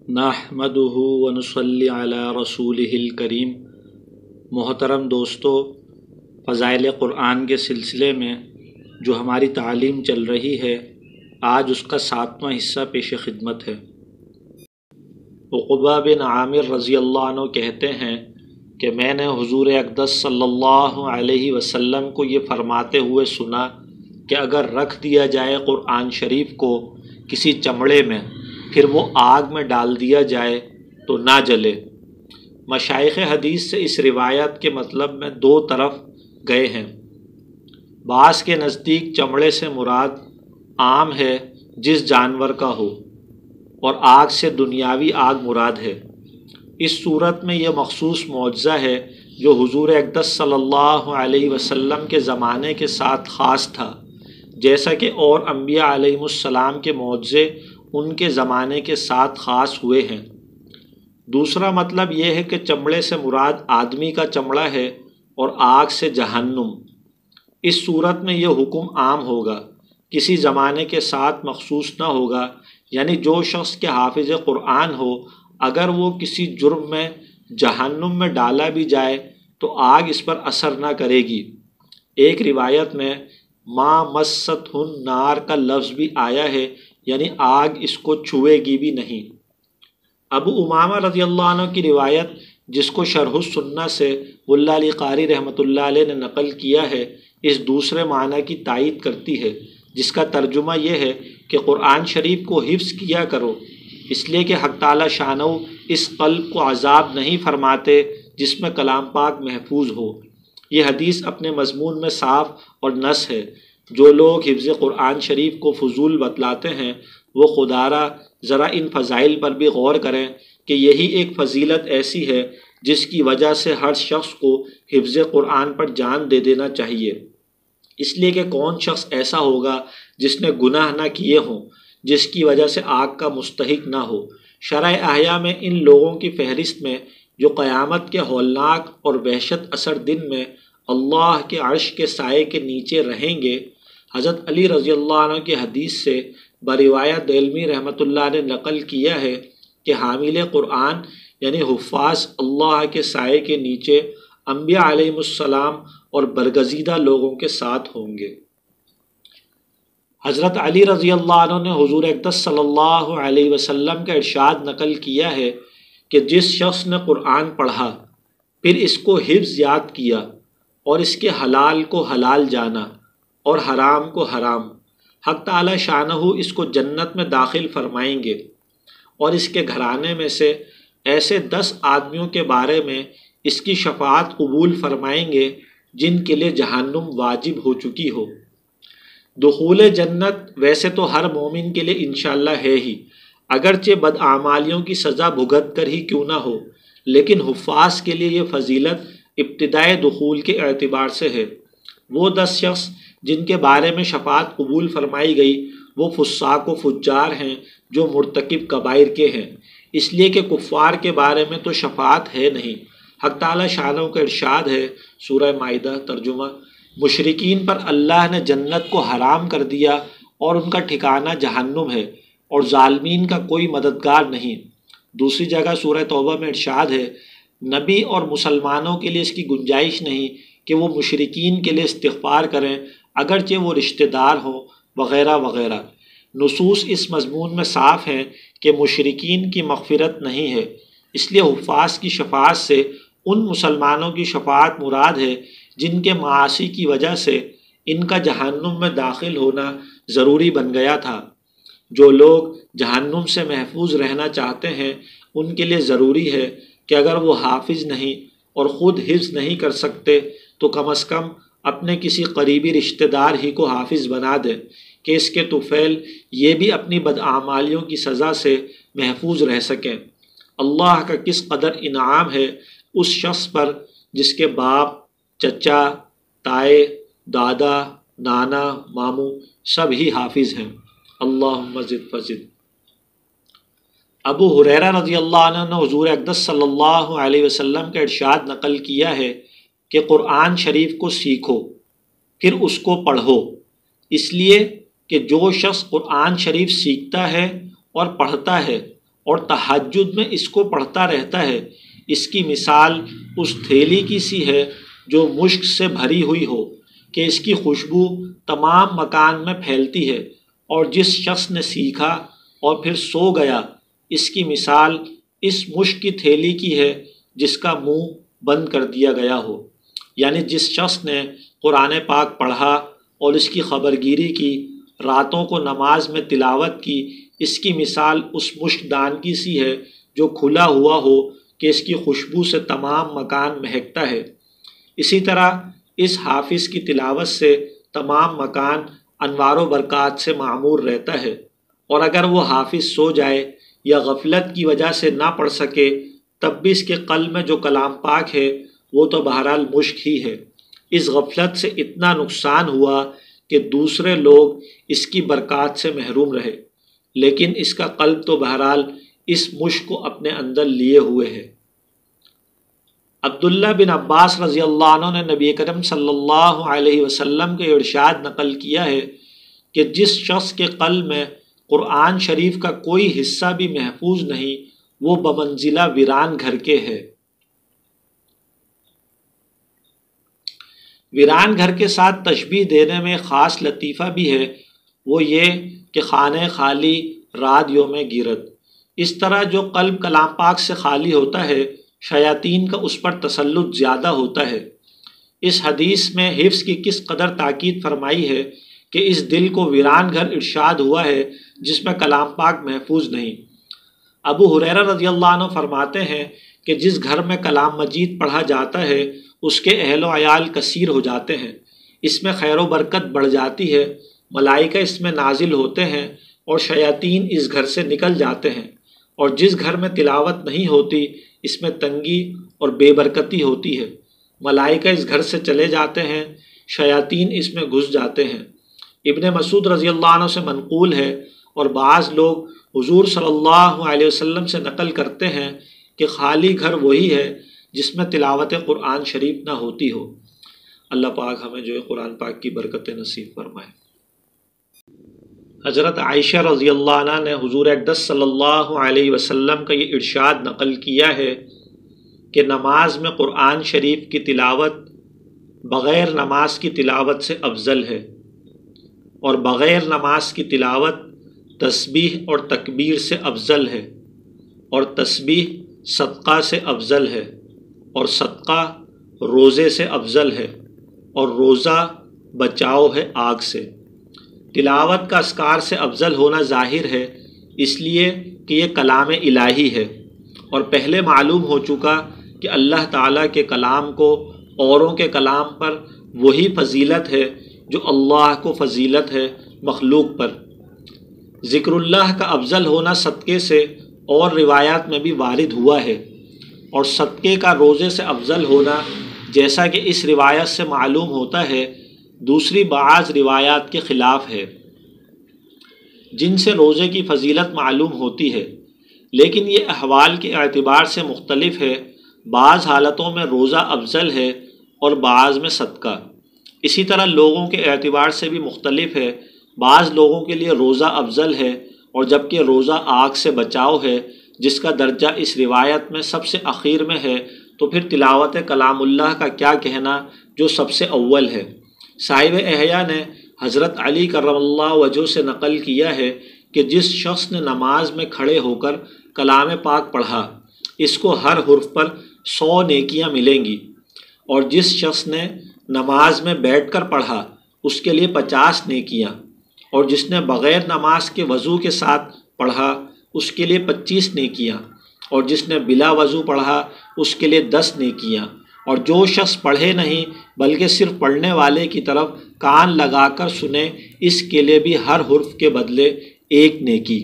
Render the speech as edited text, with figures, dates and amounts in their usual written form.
نحمدہ ونصلی علی رسولہ الکریم۔ محترم دوستو، فضائل قرآن کے سلسلے میں جو ہماری تعلیم چل رہی ہے، آج اس کا 7واں حصہ پیش خدمت ہے۔ عقبہ بن عامر رضی اللہ عنہ کہتے ہیں کہ میں نے حضور اقدس صلی اللہ علیہ وسلم کو یہ فرماتے ہوئے سنا کہ اگر رکھ دیا جائے قرآن شریف کو کسی چمڑے میں، پھر وہ آگ میں ڈال دیا جائے تو نہ جلے۔ مشائخ حدیث سے اس روایت کے مطلب میں دو طرف گئے ہیں۔ بعض کے نزدیک چمڑے سے مراد عام ہے جس جانور کا ہو، اور آگ سے دنیاوی آگ مراد ہے۔ اس صورت میں یہ مخصوص معجزہ ہے جو حضور اقدس صلی اللہ علیہ وسلم کے زمانے کے ساتھ خاص تھا، جیسا کہ اور انبیاء علیہ السلام کے معجزے ان کے زمانے کے ساتھ خاص ہوئے ہیں۔ دوسرا مطلب یہ ہے کہ چمڑے سے مراد آدمی کا چمڑا ہے اور آگ سے جہنم۔ اس صورت میں یہ حکم عام ہوگا، کسی زمانے کے ساتھ مخصوص نہ ہوگا، یعنی جو شخص کے حافظ قرآن ہو، اگر وہ کسی جرم میں جہنم میں ڈالا بھی جائے تو آگ اس پر اثر نہ کرے گی۔ ایک روایت میں ما مست النار کا لفظ بھی آیا ہے، یعنی آگ اس کو چھوئے گی بھی نہیں۔ ابو امامہ رضی اللہ عنہ کی روایت، جس کو شرح السنہ سے ملا علی قاری رحمۃ اللہ علیہ نے نقل کیا ہے، اس دوسرے معنی کی تائید کرتی ہے، جس کا ترجمہ یہ ہے کہ قرآن شریف کو حفظ کیا کرو، اس لیے کہ حق تعالی شانہ اس قلب کو عذاب نہیں فرماتے جس میں کلام پاک محفوظ ہو۔ یہ حدیث اپنے مضمون میں صاف اور نص ہے۔ جو لوگ حفظ قرآن شریف کو فضول بتلاتے ہیں، وہ خدارہ ذرا ان فضائل پر بھی غور کریں کہ یہی ایک فضیلت ایسی ہے جس کی وجہ سے ہر شخص کو حفظ قرآن پر جان دے دینا چاہیے، اس لیے کہ کون شخص ایسا ہوگا جس نے گناہ نہ کیے ہوں، جس کی وجہ سے آگ کا مستحق نہ ہو۔ شرح احیاء میں ان لوگوں کی فہرست میں جو قیامت کے ہولناک اور وحشت اثر دن میں اللہ کے عرش کے سائے کے نیچے رہیں گے، حضرت علی رضی اللہ عنہ کی حدیث سے بروایت دلمی رحمۃ اللہ نے نقل کیا ہے کہ حامل قرآن یعنی حفاظ اللہ کے سائے کے نیچے انبیاء علیہ السلام اور برگزیدہ لوگوں کے ساتھ ہوں گے۔ حضرت علی رضی اللہ عنہ نے حضور اقدس صلی اللہ علیہ وسلم کا ارشاد نقل کیا ہے کہ جس شخص نے قرآن پڑھا، پھر اس کو حفظ یاد کیا اور اس کے حلال کو حلال جانا اور حرام کو حرام، حق تعالی شانہ اس کو جنت میں داخل فرمائیں گے، اور اس کے گھرانے میں سے ایسے 10 آدمیوں کے بارے میں اس کی شفاعت قبول فرمائیں گے جن کے لیے جہنم واجب ہو چکی ہو۔ دخول جنت ویسے تو ہر مومن کے لیے انشاءاللہ ہے ہی، اگرچہ بدعمالیوں کی سزا بھگت کر ہی کیوں نہ ہو، لیکن حفاظ کے لیے یہ فضیلت ابتدائے دخول کے اعتبار سے ہے۔ وہ 10 شخص جن کے بارے میں شفاعت قبول فرمائی گئی وہ فساق و فجار ہیں جو مرتکب کبائر کے ہیں، اس لیے کہ کفار کے بارے میں تو شفاعت ہے نہیں۔ حق تعالی شانہ کا ارشاد ہے، سورہ مائدہ ترجمہ، مشرکین پر اللہ نے جنت کو حرام کر دیا اور ان کا ٹھکانہ جہنم ہے، اور ظالمین کا کوئی مددگار نہیں۔ دوسری جگہ سورہ توبہ میں ارشاد ہے، نبی اور مسلمانوں کے لیے اس کی گنجائش نہیں کہ وہ مشرکین کے لیے استغفار کریں اگرچہ وہ رشتہ دار ہوں، وغیرہ وغیرہ۔ نصوص اس مضمون میں صاف ہیں کہ مشرکین کی مغفرت نہیں ہے، اس لیے حفاظ کی شفاعت سے ان مسلمانوں کی شفاعت مراد ہے جن کے معاصی کی وجہ سے ان کا جہنم میں داخل ہونا ضروری بن گیا تھا۔ جو لوگ جہنم سے محفوظ رہنا چاہتے ہیں ان کے لیے ضروری ہے کہ اگر وہ حافظ نہیں اور خود حفظ نہیں کر سکتے تو کم از کم اپنے کسی قریبی رشتہ دار ہی کو حافظ بنا دیں کہ اس کے طفیل یہ بھی اپنی بدعمالیوں کی سزا سے محفوظ رہ سکیں۔ اللہ کا کس قدر انعام ہے اس شخص پر جس کے باپ، چچا، تائے، دادا، نانا، ماموں سب ہی حافظ ہیں۔ اللہم زد فزد۔ ابو ہریرہ رضی اللہ عنہ نے حضور اقدس صلی اللہ علیہ وسلم کا ارشاد نقل کیا ہے کہ قرآن شریف کو سیکھو، پھر اس کو پڑھو، اس لیے کہ جو شخص قرآن شریف سیکھتا ہے اور پڑھتا ہے اور تہجد میں اس کو پڑھتا رہتا ہے، اس کی مثال اس تھیلی کی سی ہے جو مشک سے بھری ہوئی ہو کہ اس کی خوشبو تمام مکان میں پھیلتی ہے، اور جس شخص نے سیکھا اور پھر سو گیا، اس کی مثال اس مشک کی تھیلی کی ہے جس کا منہ بند کر دیا گیا ہو۔ یعنی جس شخص نے قرآن پاک پڑھا اور اس کی خبرگیری کی، راتوں کو نماز میں تلاوت کی، اس کی مثال اس مشک دان کی سی ہے جو کھلا ہوا ہو کہ اس کی خوشبو سے تمام مکان مہکتا ہے۔ اسی طرح اس حافظ کی تلاوت سے تمام مکان انوار و برکات سے معمور رہتا ہے، اور اگر وہ حافظ سو جائے یا غفلت کی وجہ سے نہ پڑھ سکے تب بھی اس کے قلب میں جو کلام پاک ہے وہ تو بہرحال مشک ہی ہے۔ اس غفلت سے اتنا نقصان ہوا کہ دوسرے لوگ اس کی برکات سے محروم رہے، لیکن اس کا قلب تو بہرحال اس مشک کو اپنے اندر لیے ہوئے ہے۔ عبداللہ بن عباس رضی اللہ عنہ نے نبی کریم صلی اللہ علیہ وسلم کے ارشاد نقل کیا ہے کہ جس شخص کے قلب میں قرآن شریف کا کوئی حصہ بھی محفوظ نہیں، وہ بمنزلہ ویران گھر کے ہے۔ ویران گھر کے ساتھ تشبیہ دینے میں خاص لطیفہ بھی ہے، وہ یہ کہ خانہ خالی رات یوم گیرت۔ اس طرح جو قلب کلام پاک سے خالی ہوتا ہے، شیاطین کا اس پر تسلط زیادہ ہوتا ہے۔ اس حدیث میں حفظ کی کس قدر تاکید فرمائی ہے کہ اس دل کو ویران گھر ارشاد ہوا ہے جس میں کلام پاک محفوظ نہیں۔ ابو ہریرہ رضی اللہ عنہ فرماتے ہیں کہ جس گھر میں کلام مجید پڑھا جاتا ہے اس کے اہل و عیال کثیر ہو جاتے ہیں، اس میں خیر و برکت بڑھ جاتی ہے، ملائکہ اس میں نازل ہوتے ہیں اور شیاطین اس گھر سے نکل جاتے ہیں، اور جس گھر میں تلاوت نہیں ہوتی اس میں تنگی اور بے برکتی ہوتی ہے، ملائکہ اس گھر سے چلے جاتے ہیں، شیاطین اس میں گھس جاتے ہیں۔ ابن مسعود رضی اللہ عنہ سے منقول ہے، اور بعض لوگ حضور صلی اللہ علیہ وسلم سے نقل کرتے ہیں کہ خالی گھر وہی ہے جس میں تلاوت قرآن شریف نہ ہوتی ہو۔ اللہ پاک ہمیں جو ہے قرآن پاک کی برکتیں نصیب فرمائے۔ حضرت عائشہ رضی اللہ عنہ نے حضور اقدس صلی اللہ علیہ وسلم کا یہ ارشاد نقل کیا ہے کہ نماز میں قرآن شریف کی تلاوت بغیر نماز کی تلاوت سے افضل ہے، اور بغیر نماز کی تلاوت تسبیح اور تکبیر سے افضل ہے، اور تسبیح صدقہ سے افضل ہے، اور صدقہ روزے سے افضل ہے، اور روزہ بچاؤ ہے آگ سے۔ تلاوت کا اذکار سے افضل ہونا ظاہر ہے، اس لیے کہ یہ کلام الہی ہے، اور پہلے معلوم ہو چکا کہ اللہ تعالیٰ کے کلام کو اوروں کے کلام پر وہی فضیلت ہے جو اللہ کو فضیلت ہے مخلوق پر۔ ذکر اللہ کا افضل ہونا صدقے سے اور روایات میں بھی وارد ہوا ہے، اور صدقے کا روزے سے افضل ہونا جیسا کہ اس روایت سے معلوم ہوتا ہے دوسری بعض روایات کے خلاف ہے جن سے روزے کی فضیلت معلوم ہوتی ہے، لیکن یہ احوال کے اعتبار سے مختلف ہے، بعض حالتوں میں روزہ افضل ہے اور بعض میں صدقہ۔ اسی طرح لوگوں کے اعتبار سے بھی مختلف ہے، بعض لوگوں کے لیے روزہ افضل ہے، اور جبکہ روزہ آگ سے بچاؤ ہے جس کا درجہ اس روایت میں سب سے اخیر میں ہے، تو پھر تلاوت کلام اللہ کا کیا کہنا جو سب سے اول ہے۔ صاحب احیاء نے حضرت علی کرم اللہ وجہہ سے نقل کیا ہے کہ جس شخص نے نماز میں کھڑے ہو کر کلام پاک پڑھا اس کو ہر حرف پر 100 نیکیاں ملیں گی، اور جس شخص نے نماز میں بیٹھ کر پڑھا اس کے لیے 50 نیکیاں، اور جس نے بغیر نماز کے وضو کے ساتھ پڑھا اس کے لیے 25 نیکیاں، اور جس نے بلا وضو پڑھا اس کے لیے 10 نیکیاں، اور جو شخص پڑھے نہیں بلکہ صرف پڑھنے والے کی طرف کان لگا کر سنے اس کے لیے بھی ہر حرف کے بدلے 1 نیکی۔